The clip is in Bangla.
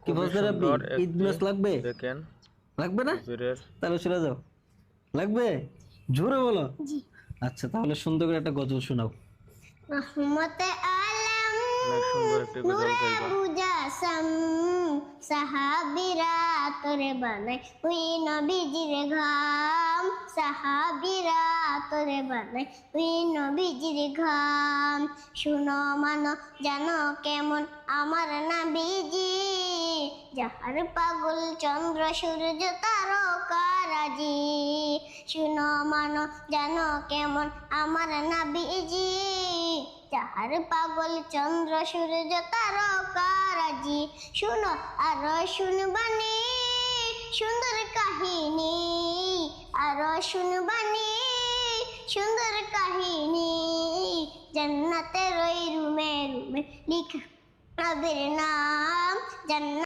কি ফজলে রাব্বি ঈদ মিলাস লাগবে? দেখেন লাগবে না? হুজুরের তাহলে চলে যাও। লাগবে? জোরে বলো। জি। আচ্ছা তাহলে সুন্দর করে একটা গজল শোনাও। রহমতে আলম অনেক সুন্দর একটি গজল নূরে গাইবা। মুজাসসাম সাহাবীরা তোরে বানাই ওই নবীজির ঘাম সাহাবীরা তোরে বানাই ওই নবীজির ঘাম শুনো মানো জানো কেমন আমার নবীজি যাহার পাগল চন্দ্র সূর্য তারকারাজি শুনো মানো জানো কেমন আমার নবীজি যাহার পাগল চন্দ্র সূর্য তারকারাজি শুনো আর শুনবানি সুন্দর কাহিনী আর শুনবানি সুন্দর কাহিনী জান্নাতের ওই রুমে রুমে লিখা নবীর নাম জান্নাত